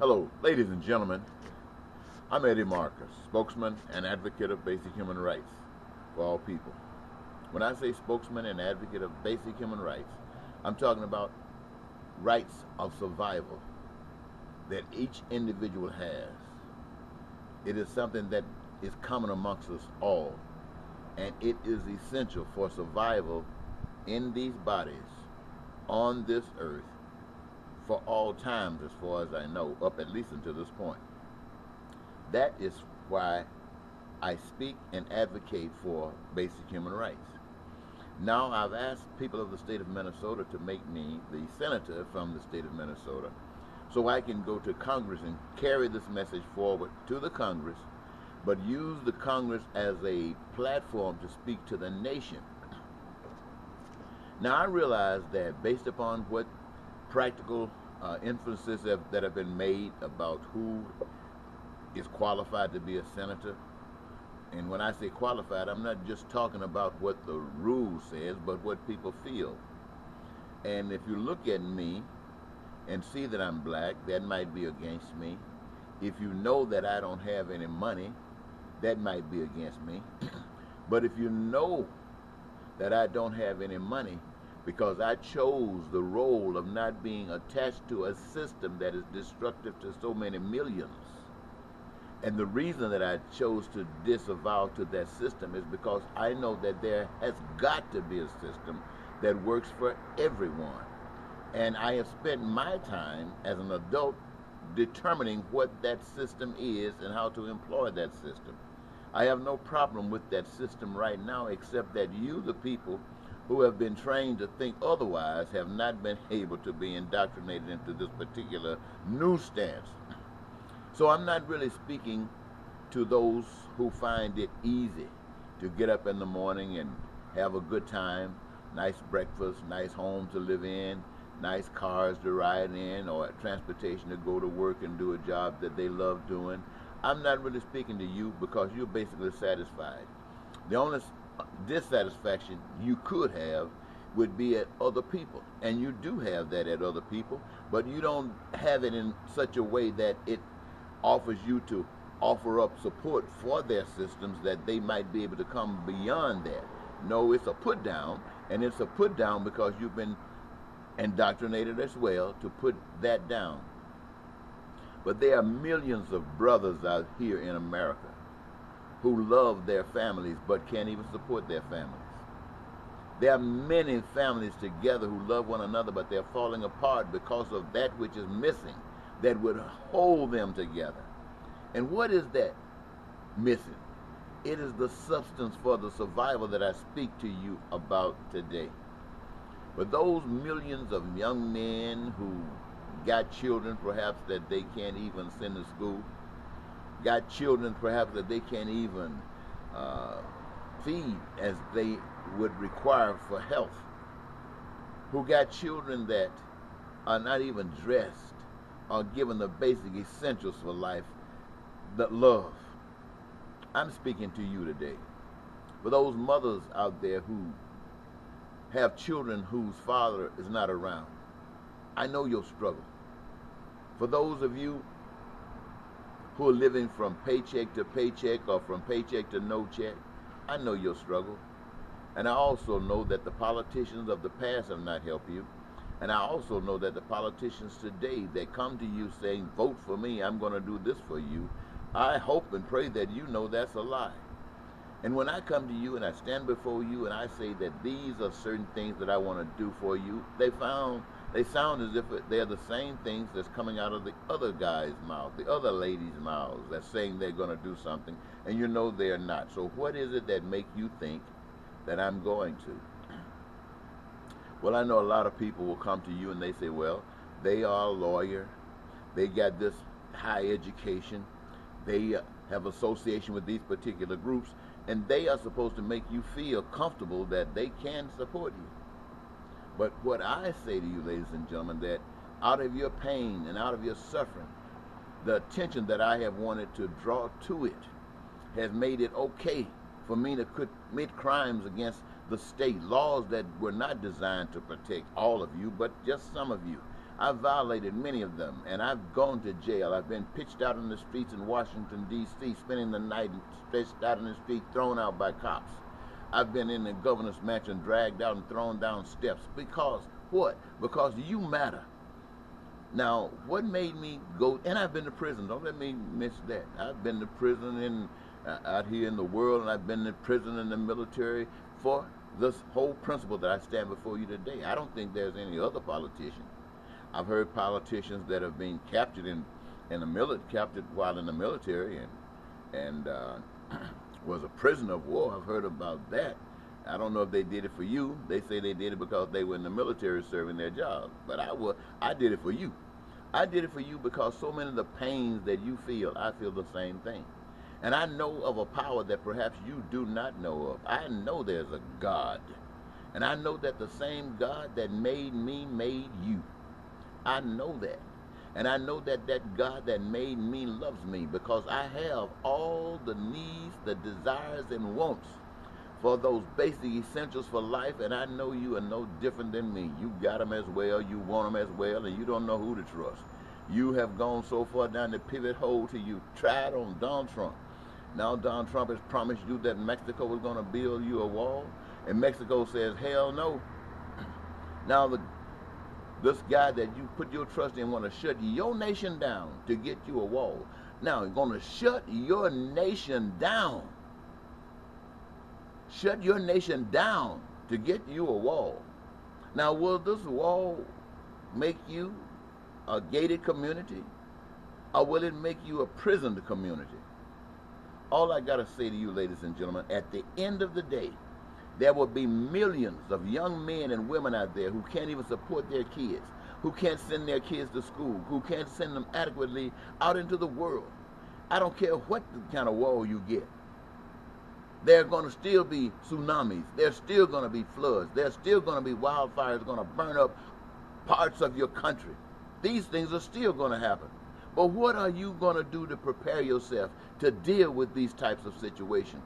Hello, ladies and gentlemen. I'm Eddie Marcus, spokesman and advocate of basic human rights for all people. When I say spokesman and advocate of basic human rights, I'm talking about rights of survival that each individual has. It is something that is common amongst us all, and it is essential for survival in these bodies on this earth for all times, as far as I know, up at least until this point. That is why I speak and advocate for basic human rights. Now, I've asked people of the state of Minnesota to make me the senator from the state of Minnesota so I can go to Congress and carry this message forward to the Congress, but use the Congress as a platform to speak to the nation. Now, I realize that based upon what practical inferences that have been made about who is qualified to be a senator, and when I say qualified, I'm not just talking about what the rule says, but what people feel. And if you look at me and see that I'm black, that might be against me. If you know that I don't have any money, that might be against me. But if you know that I don't have any money because I chose the role of not being attached to a system that is destructive to so many millions, and the reason that I chose to disavow to that system is because I know that there has got to be a system that works for everyone. And I have spent my time as an adult determining what that system is and how to employ that system. I have no problem with that system right now, except that you, the people who have been trained to think otherwise, have not been able to be indoctrinated into this particular new stance. So I'm not really speaking to those who find it easy to get up in the morning and have a good time, nice breakfast, nice home to live in, nice cars to ride in, or transportation to go to work and do a job that they love doing. I'm not really speaking to you because you're basically satisfied. The only dissatisfaction you could have would be at other people, and you do have that at other people, but you don't have it in such a way that it offers you to offer up support for their systems that they might be able to come beyond that. No, it's a put down, and it's a put down because you've been indoctrinated as well to put that down. But there are millions of brothers out here in America who love their families but can't even support their families. There are many families together who love one another, but they're falling apart because of that which is missing that would hold them together. And what is that missing? It is the substance for the survival that I speak to you about today. But those millions of young men who got children perhaps that they can't even send to school, got children perhaps that they can't even feed as they would require for health, who got children that are not even dressed or given the basic essentials for life, the love. I'm speaking to you today. For those mothers out there who have children whose father is not around, I know your struggle. For those of you who are living from paycheck to paycheck or from paycheck to no check, I know your struggle. And I also know that the politicians of the past have not helped you. And I also know that the politicians today that come to you saying, vote for me, I'm going to do this for you, I hope and pray that you know that's a lie. And when I come to you and I stand before you and I say that these are certain things that I want to do for you, they sound as if they're the same things that's coming out of the other guy's mouth, the other lady's mouths, that's saying they're going to do something, and you know they're not. So what is it that make you think that I'm going to? Well, I know a lot of people will come to you and they say, well, they are a lawyer, they got this high education, they have association with these particular groups, and they are supposed to make you feel comfortable that they can support you. But what I say to you, ladies and gentlemen, that out of your pain and out of your suffering, the attention that I have wanted to draw to it has made it okay for me to commit crimes against the state, laws that were not designed to protect all of you, but just some of you. I've violated many of them, and I've gone to jail. I've been pitched out in the streets in Washington, D.C., spending the night stretched out in the street, thrown out by cops. I've been in the governor's mansion, dragged out and thrown down steps. Because what? Because you matter. Now, what made me go, and I've been to prison, don't let me miss that. I've been to prison out here in the world, and I've been to prison in the military for this whole principle that I stand before you today. I don't think there's any other politician. I've heard politicians that have been captured captured while in the military and was a prisoner of war. I've heard about that. I don't know if they did it for you. They say they did it because they were in the military serving their job. But I did it for you. I did it for you because so many of the pains that you feel, I feel the same thing. And I know of a power that perhaps you do not know of. I know there's a God. And I know that the same God that made me made you. I know that. And I know that that God that made me loves me because I have all the needs, the desires, and wants for those basic essentials for life, and I know you are no different than me. You got them as well, you want them as well, and you don't know who to trust. You have gone so far down the pivot hole till you tried on Donald Trump. Now Donald Trump has promised you that Mexico is going to build you a wall, and Mexico says, hell no. Now this guy that you put your trust in want to shut your nation down to get you a wall. Now he's going to shut your nation down. Shut your nation down to get you a wall. Now, will this wall make you a gated community, or will it make you a prisoned community? All I got to say to you, ladies and gentlemen, at the end of the day, there will be millions of young men and women out there who can't even support their kids, who can't send their kids to school, who can't send them adequately out into the world. I don't care what kind of wall you get. There are going to still be tsunamis. There's still going to be floods. There's still going to be wildfires going to burn up parts of your country. These things are still going to happen. But what are you going to do to prepare yourself to deal with these types of situations?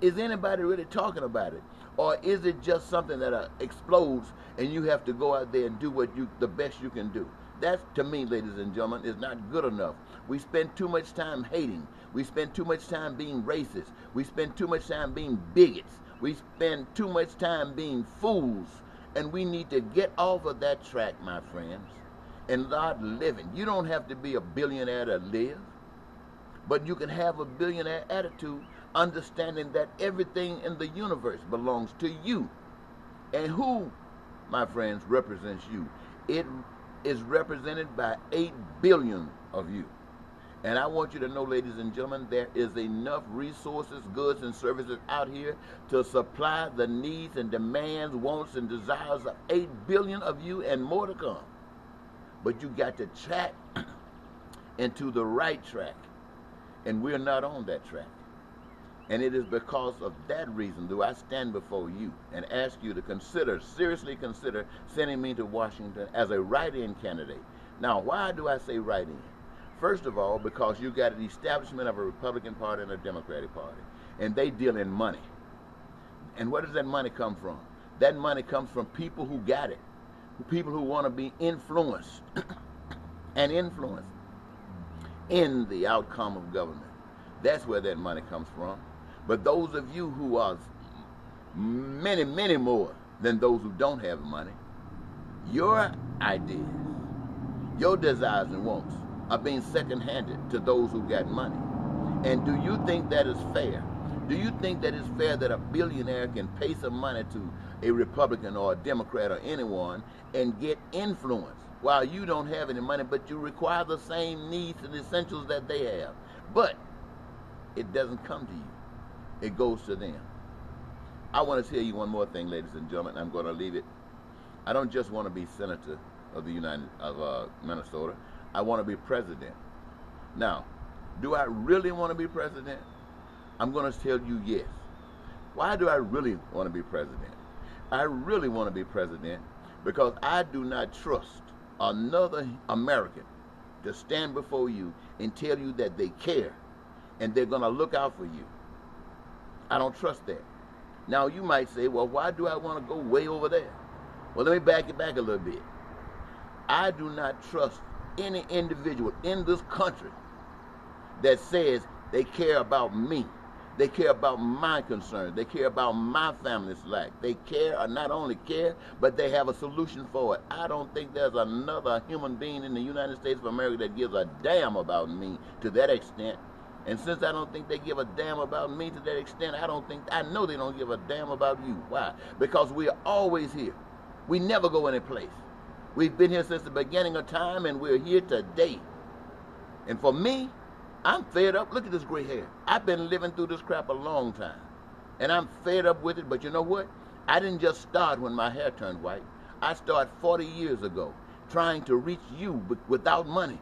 Is anybody really talking about it? Or is it just something that explodes and you have to go out there and do the best you can do? That, to me, ladies and gentlemen, is not good enough. We spend too much time hating. We spend too much time being racist. We spend too much time being bigots. We spend too much time being fools. And we need to get off of that track, my friends, and start living. You don't have to be a billionaire to live, but you can have a billionaire attitude, understanding that everything in the universe belongs to you. And who, my friends, represents you? It is represented by 8 billion of you. And I want you to know, ladies and gentlemen, there is enough resources, goods, and services out here to supply the needs and demands, wants, and desires of 8 billion of you and more to come. But you got to track into the right track. And we're not on that track. And it is because of that reason do I stand before you and ask you to seriously consider sending me to Washington as a write-in candidate. Now, why do I say write-in? First of all, because you got the establishment of a Republican Party and a Democratic Party, and they deal in money. And where does that money come from? That money comes from people who got it, people who want to be influenced and influenced in the outcome of government. That's where that money comes from. But those of you who are many, many more than those who don't have money, your ideas, your desires and wants are being second-handed to those who got money. And do you think that is fair? Do you think that it's fair that a billionaire can pay some money to a Republican or a Democrat or anyone and get influence while you don't have any money, but you require the same needs and essentials that they have? But it doesn't come to you. It goes to them. I want to tell you one more thing, ladies and gentlemen. I'm going to leave it. I don't just want to be senator of Minnesota. I want to be president. Now, do I really want to be president? I'm going to tell you yes. Why do I really want to be president? I really want to be president because I do not trust another American to stand before you and tell you that they care and they're going to look out for you. I don't trust that. Now, you might say, well, why do I want to go way over there? Well, let me back it back a little bit. I do not trust any individual in this country that says they care about me. They care about my concerns. They care about my family's life. They care, or not only care, but they have a solution for it. I don't think there's another human being in the United States of America that gives a damn about me to that extent. And since I don't think they give a damn about me to that extent, I know they don't give a damn about you. Why? Because we are always here. We never go any place. We've been here since the beginning of time, and we're here today. And for me, I'm fed up. Look at this gray hair. I've been living through this crap a long time. And I'm fed up with it. But you know what? I didn't just start when my hair turned white. I started 40 years ago trying to reach you without money.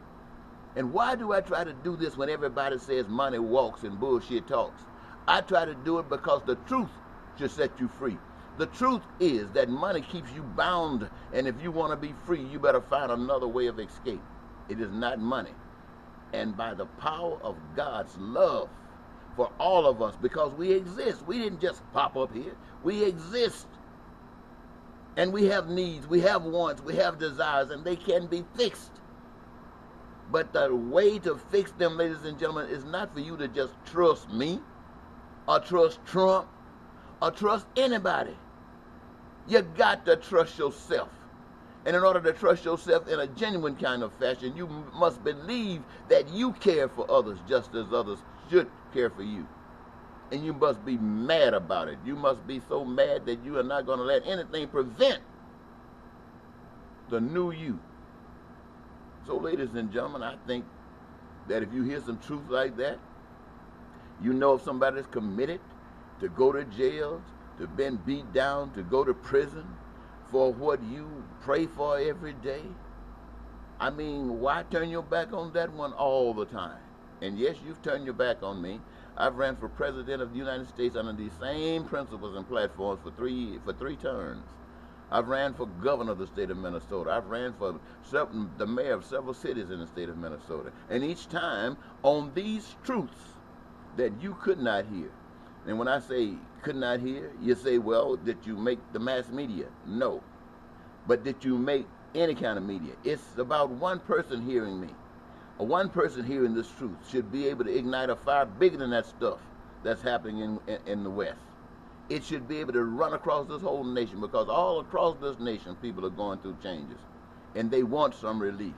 And why do I try to do this when everybody says money walks and bullshit talks? I try to do it because the truth should set you free. The truth is that money keeps you bound. And if you want to be free, you better find another way of escape. It is not money. And by the power of God's love for all of us, because we exist. We didn't just pop up here. We exist. And we have needs, we have wants, we have desires, and they can be fixed. But the way to fix them, ladies and gentlemen, is not for you to just trust me, or trust Trump, or trust anybody. You got to trust yourself. And in order to trust yourself in a genuine kind of fashion, you must believe that you care for others just as others should care for you. And you must be mad about it. You must be so mad that you are not going to let anything prevent the new you. So, ladies and gentlemen, I think that if you hear some truth like that, you know if somebody's committed to go to jail, to been beat down, to go to prison, for what you pray for every day. I mean, why turn your back on that one all the time? And yes, you've turned your back on me. I've ran for president of the United States under these same principles and platforms for three terms. I've ran for governor of the state of Minnesota. I've ran for the mayor of several cities in the state of Minnesota. And each time on these truths that you could not hear. And when I say could not hear, you say, well, did you make the mass media? No. But did you make any kind of media? It's about one person hearing me. Or one person hearing this truth should be able to ignite a fire bigger than that stuff that's happening in the West. It should be able to run across this whole nation, because all across this nation people are going through changes. And they want some relief.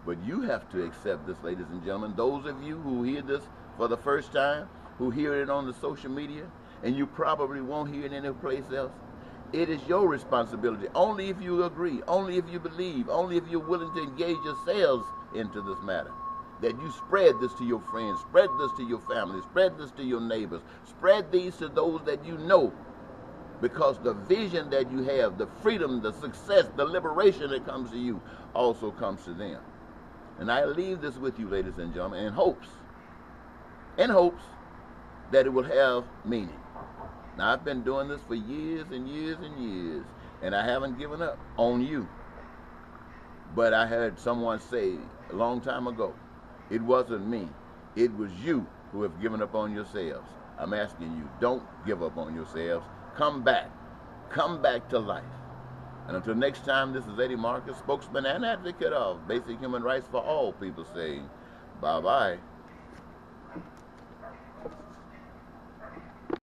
But you have to accept this, ladies and gentlemen. Those of you who hear this for the first time, who hear it on the social media, and you probably won't hear it anyplace else, it is your responsibility, only if you agree, only if you believe, only if you're willing to engage yourselves into this matter, that you spread this to your friends, spread this to your family, spread this to your neighbors, spread these to those that you know, because the vision that you have, the freedom, the success, the liberation that comes to you also comes to them. And I leave this with you, ladies and gentlemen, in hopes that it will have meaning. Now, I've been doing this for years and years and years, and I haven't given up on you. But I heard someone say a long time ago, it wasn't me, it was you who have given up on yourselves. I'm asking you, don't give up on yourselves. Come back to life. And until next time, this is Eddie Marcus, spokesman and advocate of basic human rights for all people, saying bye-bye.